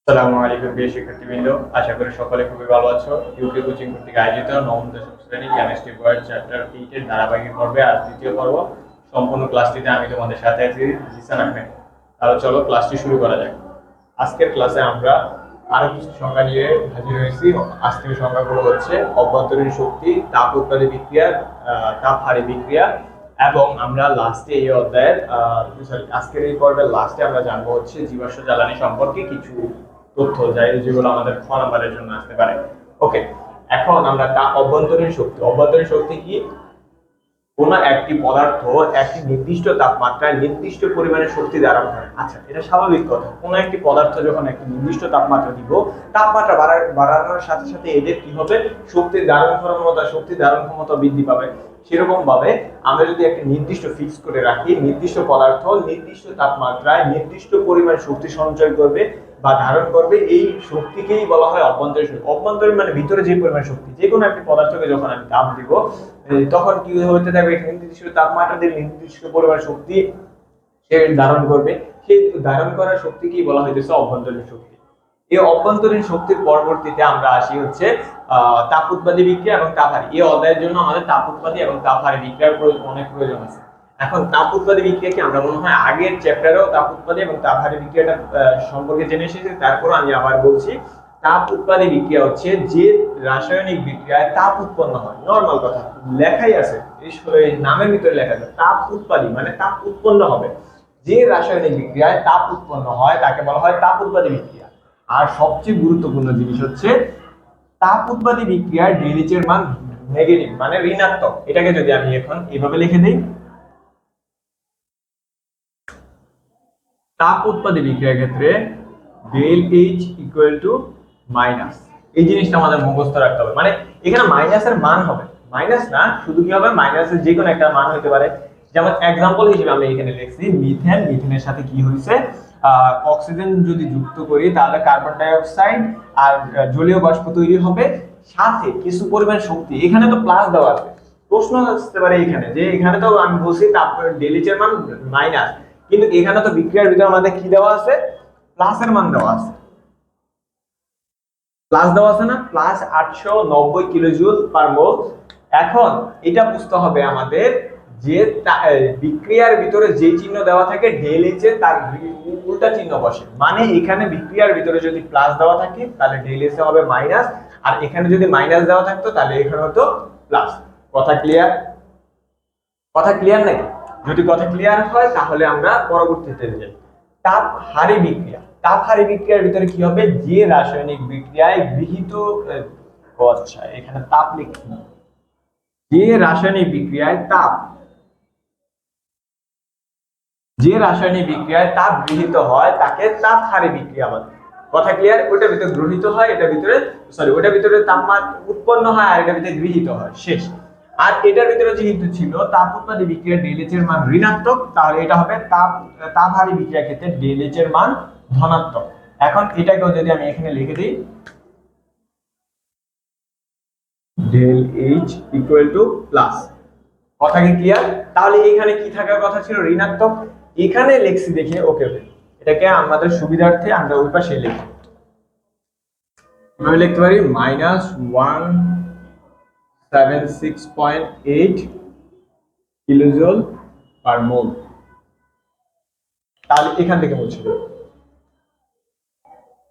আসসালামু আলাইকুম প্রিয় শিক্ষার্থীবৃন্দ, আশা করি সকলে খুবই ভালো আছো। ইউকে কোচিং কর্তৃক আয়োজিত নবম দশম শ্রেণী কেমিস্ট্রি বইয়ের চ্যাপ্টার 8 এর ধারাবাহিক পর্বে আজ দ্বিতীয় পর্ব। সম্পূর্ণ ক্লাসটিতে আমি তোমাদের সাথে আছি জিসান আহমেদ। তাহলে চলো ক্লাসটি শুরু করা যাক। আজকের ক্লাসে আমরা আরো কিছু সংজ্ঞা নিয়ে হাজির হয়েছি। আজকের সংজ্ঞাগুলো হচ্ছে অভ্যন্তরীণ শক্তি, তাপ উৎপাদী বিক্রিয়া, তাপ হারি বিক্রিয়া, এবং আমরা লাস্টে এই অধ্যায়ের আজকের এই পর্বের লাস্টে আমরা জানবো হচ্ছে জীবাশ্ম জ্বালানি সম্পর্কে কিছু তথ্য যেগুলো আমাদের খ নাম্বারের জন্য আসতে পারে। ওকে, এখন আমরা অভ্যন্তরীণ শক্তি কি? কোন একটি পদার্থ একটি নির্দিষ্ট তাপমাত্রায় নির্দিষ্ট পরিমাণে শক্তি ধারণ করে। আচ্ছা, এটা স্বাভাবিক কথা। কোন একটি পদার্থ যখন একটি নির্দিষ্ট তাপমাত্রা দিব, তাপমাত্রা বাড়ানোর সাথে সাথে এদের কি হবে? শক্তি ধারণ ক্ষমতা বৃদ্ধি পাবে। সেরকম ভাবে আমরা যদি একটা নির্দিষ্ট ফিক্স করে রাখি, নির্দিষ্ট পদার্থ নির্দিষ্ট তাপমাত্রায় নির্দিষ্ট পরিমাণ শক্তি সঞ্চয় করবে বা ধারণ করবে, এই শক্তিকেই বলা হয় অভ্যন্তরীণ শক্তি। অভ্যন্তরীণ মানে ভিতরে যে পরিমাণ শক্তি। যে কোনো একটি পদার্থকে যখন আমি তাপ দিব, তখন কি হতে থাকবে? নির্দিষ্ট তাপমাত্রা দিয়ে নির্দিষ্ট পরিমাণ শক্তি সে ধারণ করবে। সেই ধারণ করার শক্তিকেই বলা হইতেছে অভ্যন্তরীণ শক্তি। এই অভ্যন্তরীণ শক্তির পরবর্তীতে আমরা আসি হচ্ছে তাপ উৎপাদী বিক্রিয়া এবং তাপহারী। এই অধ্যায়ের জন্য আমাদের তাপ উৎপাদী এবং তাপহারী বিক্রিয়ার অনেক প্রয়োজন আছে। এখন তাপ উৎপাদী বিক্রিয়াকে আমরা মনে হয় আগের চ্যাপ্টারেও তাপ উৎপাদী এবং তাপহারী বিক্রিয়াটা সম্পর্কে জেনে এসেছি। তারপর আমি আবার বলছি, তাপ উৎপাদী বিক্রিয়া হচ্ছে যে রাসায়নিক বিক্রিয়ায় তাপ উৎপন্ন হয়। নরমাল কথা, লেখাই আছে, এই নামের ভিতরে লেখা আছে তাপ উৎপাদী, মানে তাপ উৎপন্ন হবে। যে রাসায়নিক বিক্রিয়ায় তাপ উৎপন্ন হয় তাকে বলা হয় তাপ উৎপাদী বিক্রিয়া। আর সবচেয়ে গুরুত্বপূর্ণ জিনিস হচ্ছে, তাপ উৎপাদী বিক্রিয়ার ডেলএইচ এর মান নেগেটিভ, মানে ঋণাত্মক। এটাকে যদি আমি এখন এভাবে লিখে দিই, তাপ উৎপাদী বিক্রিয়ার ক্ষেত্রে del H equal to minus. এই জিনিসটা আমাদের মুখস্থ রাখতে হবে। মানে এখানে মাইনাসের মান হবে, মাইনাস না শুধু কি হবে, মাইনাসের যে কোনো একটা মান হতে পারে। যেমন এক্সাম্পল হিসেবে আমরা এখানে লিখছি মিথেন। মিথেনের সাথে কি হয়েছে? অক্সিজেন যদি যুক্ত করি তাহলে কার্বন ডাই অক্সাইড আর জলীয় বাষ্প তৈরি হবে, সাথে কিছু পরিমাণ শক্তি। এখানে তো প্লাস দেওয়া আছে। প্রশ্ন আসতে পারে এখানে যে, এখানে তো আমি বলছি তাপ ডেলএইচ এর মান মাইনাস, কিন্তু এখানে তো বিক্রিয়ার ভিতরে আমাদের কি দেওয়া আছে? প্লাসের মান দেওয়া আছে। প্লাস দেওয়া আছে না? প্লাস 890 কিলোজুল পার মোল। এখন এটা বুঝতে হবে আমাদের যে বিক্রিয়ার ভিতরে যে চিহ্ন দেওয়া থাকে ডেল এইচ এর, তার উল্টা চিহ্ন বসে। মানে এখানে বিক্রিয়ার ভিতরে যদি প্লাস দেওয়া থাকে তাহলে ডেল এইচ এ হবে মাইনাস, আর এখানে যদি মাইনাস দেওয়া থাকতো তাহলে এখানে হতো প্লাস। কথা ক্লিয়ার? কথা ক্লিয়ার নাকি? যদি কথা ক্লিয়ার হয় তাহলে আমরা পরবর্তীতে যাই। তাপ হারি বিক্রিয়া। তাপ হারি বিক্রিয়ার ভিতরে কি হবে? যে রাসায়নিক বিক্রিয়ায় গৃহীত, আচ্ছা এখানে তাপ লিখি, যে রাসায়নিক বিক্রিয়ায় তাপ, যে রাসায়নিক বিক্রিয়ায় তাপ গৃহীত হয় তাকে তাপ হারি বিক্রিয়া বলে। কথা ক্লিয়ার? ওটার ভিতরে গ্রহিত হয়, এটা ভিতরে ওটার ভিতরে তাপমাত্রা উৎপন্ন হয়, আর এটার ভিতরে গৃহীত হয়, শেষ। আর এটার ভিতরে যেহেতু ছিল তাপ উৎপাদী বিক্রিয়া ডেলএইচ এর মান ঋণাত্মক, তাহলে এটা হবে তাপ হারি বিক্রিয়ার ক্ষেত্রে ডেলএইচ এর মান ধনাত্মক। এখন এটাকেও যদি আমি এখানে লিখে দিই, del H equal to plus. কথা কি ক্লিয়ার? তাহলে এখানে কি থাকার কথা ছিল? ঋণাত্মক। এখানে লিখছি দেখে, ওকে, এটাকে আমাদের সুবিধার্থে আমরা ওই পাশে লিখি। আমি লিখতে পারি -176.8 কিলোজুল পার মোল। তাহলে এখান থেকে মুছে দেব।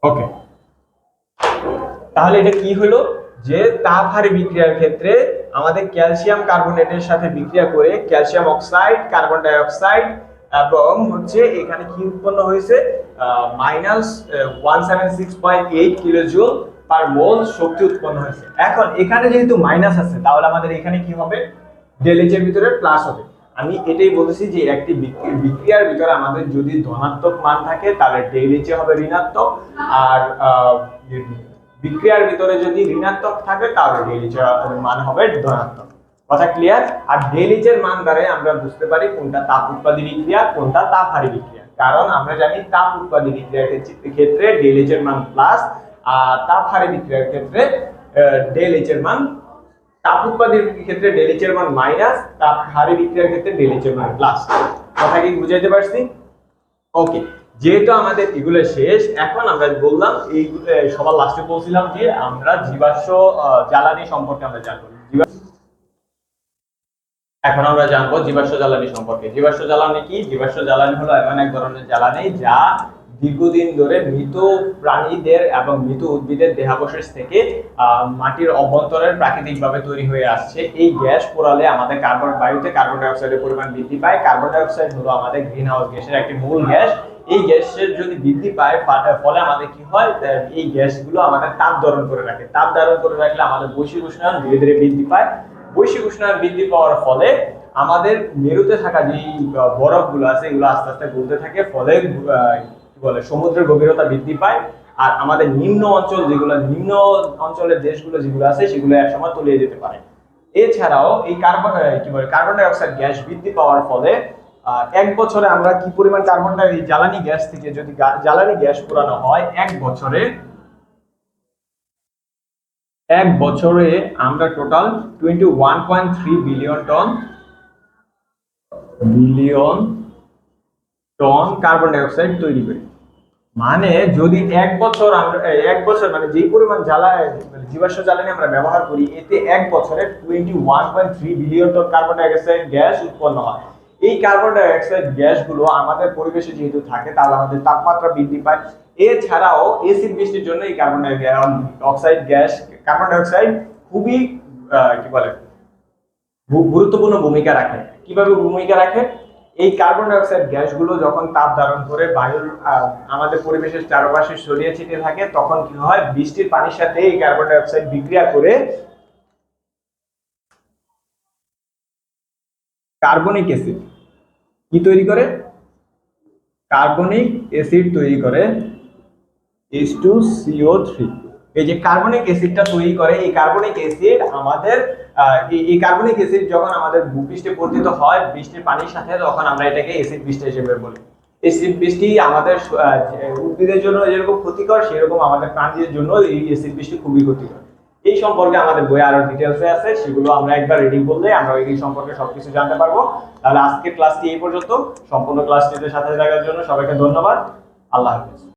ওকে, তাহলে এটা কি হলো? যে তাপ হারি বিক্রিয়ার ক্ষেত্রে আমাদের ক্যালসিয়াম কার্বনেটের সাথে বিক্রিয়া করে calcium oxide, carbon die oxide এবং হচ্ছে এখানে কি উৎপন্ন হয়েছে? -176.8 কিলোজুল পার মোল শক্তি উৎপন্ন হয়েছে। এখন এখানে যেহেতু মাইনাস আছে, তাহলে আমাদের এখানে কি হবে? ডেলএইচ এর ভিতরে প্লাস হবে। আমি এটাই বলেছি যে একটি বিক্রিয়ার ভিতরে আমাদের যদি ধনাত্মক মান থাকে তাহলে ডেলএইচ হবে ঋণাত্মক, আর বিক্রিয়ার ভিতরে যদি ঋণাত্মক থাকে তাহলে ডেলএইচ এর মান হবে ধনাত্মক। কথা ক্লিয়ার? আর ডেলএইচ এর মান দ্বারা আমরা বুঝতে পারি কোনটা তাপ উৎপাদী বিক্রিয়া, কোনটা তাপ হারি বিক্রিয়া। কারণ আমরা জানি তাপ উৎপাদী বিক্রিয়ার ক্ষেত্রে ডেলএইচ এর মান প্লাস, আর তাপ হারি বিক্রিয়ার ক্ষেত্রে ডেলএইচ এর মান, তাপ উৎপাদীর ক্ষেত্রে ডেলএইচ এর মান মাইনাস, তাপ হারি বিক্রিয়ার ক্ষেত্রে ডেলএইচ এর মান প্লাস। কথা কি বুঝাইতে পারছি? ওকে, যেহেতু আমাদের এগুলো শেষ, এখন আমরা বললাম এই সবার লাস্টে বলছিলাম যে আমরা জীবাশ্ম জ্বালানি সম্পর্কে আমরা জানবো। এখন আমরা জানবো জীবাশ্ম জ্বালানি সম্পর্কে। জীবাশ্ম জ্বালানি কি? জীবাশ্ম জ্বালানি হলো এমন এক ধরনের জ্বালানি যা দীর্ঘদিন ধরে মৃত প্রাণীদের এবং মৃত উদ্ভিদের দেহাবশেষ থেকে মাটির অভ্যন্তরে প্রাকৃতিকভাবে তৈরি হয়ে আসছে। এই গ্যাস পোড়ালে আমাদের বায়ুতে কার্বন ডাই অক্সাইডের পরিমাণ বৃদ্ধি পায়। কার্বন ডাই অক্সাইড হলো আমাদের গ্রিন হাউস গ্যাসের একটি মূল গ্যাস। এই গ্যাসের যদি বৃদ্ধি পায় ফলে আমাদের কি হয়, এই গ্যাসগুলো আমাদের তাপ ধারণ করে রাখে। তাপ ধারণ করে রাখলে আমাদের বৈশ্বিক উষ্ণায়ন ধীরে ধীরে বৃদ্ধি পায়। বৈশ্বিক উষ্ণায়ন বৃদ্ধি পাওয়ার ফলে আমাদের মেরুতে থাকা যে বরফগুলো আছে এগুলো আস্তে আস্তে গলতে থাকে, ফলে কি বলে সমুদ্রের গভীরতা বৃদ্ধি পায়। আর আমাদের নিম্ন অঞ্চল যেগুলো, নিম্ন অঞ্চলের দেশগুলো যেগুলো আছে সেগুলো একসময় তলিয়ে যেতে পারে। এছাড়াও এই কার্বন ডাই অক্সাইড গ্যাস বৃদ্ধি পাওয়ার ফলে এক বছরে আমরা কি পরিমাণ কার্বন ডাই জ্বালানি গ্যাস থেকে যদি জ্বালানি গ্যাস পোড়ানো হয়, এক বছরে আমরা total 21.3 billion ton carbon die oxide তৈরি করি। মানে যদি এক বছর মানে যেই পরিমাণ জীবাশ্ম জ্বালানি আমরা ব্যবহার করি, এতে এক বছরে 21.3 billion ton carbon die oxide gas উৎপন্ন হয়। এই কার্বন ডাই অক্সাইড গ্যাসগুলো আমাদের পরিবেশে যেহেতু থাকে, তাহলে আমাদের তাপমাত্রা বৃদ্ধি পায়। এছাড়াও এসিড বৃষ্টির জন্য এই কার্বন ডাই অক্সাইড খুবই কি বলে গুরুত্বপূর্ণ ভূমিকা রাখে। কিভাবে ভূমিকা রাখে? এই কার্বন ডাই অক্সাইড গ্যাসগুলো যখন তাপ ধারণ করে বায়ুর আমাদের পরিবেশের চারপাশে ছড়িয়ে ছিটিয়ে থাকে, তখন কি হয়, বৃষ্টির পানির সাথে এই কার্বন ডাই অক্সাইড বিক্রিয়া করে কার্বনিক অ্যাসিড কি তৈরি করে? কার্বনিক অ্যাসিড তৈরি করে, H2CO3। এই যে কার্বনিক অ্যাসিডটা তৈরি করে, এই কার্বনিক অ্যাসিড আমাদের এই কার্বনিক অ্যাসিড যখন আমাদের ভূপৃষ্ঠে পতিত হয় বৃষ্টির পানির সাথে, তখন আমরা এটাকে অ্যাসিড বৃষ্টি হিসেবে বলি। অ্যাসিড বৃষ্টি আমাদের উদ্ভিদের জন্য যেরকম ক্ষতিকর, সেরকম আমাদের প্রাণীদের জন্য এই অ্যাসিড বৃষ্টি খুবই ক্ষতিকর। এই সম্পর্কে আমাদের বইয়ে আরো ডিটেলসে আছে, সেগুলো আমরা একবার রিডিং করলে আমরা এই সম্পর্কে সবকিছু জানতে পারবো। তাহলে আজকের ক্লাসটি এই পর্যন্ত। সম্পূর্ণ ক্লাসটিতে সাথে থাকার জন্য সবাইকে ধন্যবাদ। আল্লাহ হাফেজ।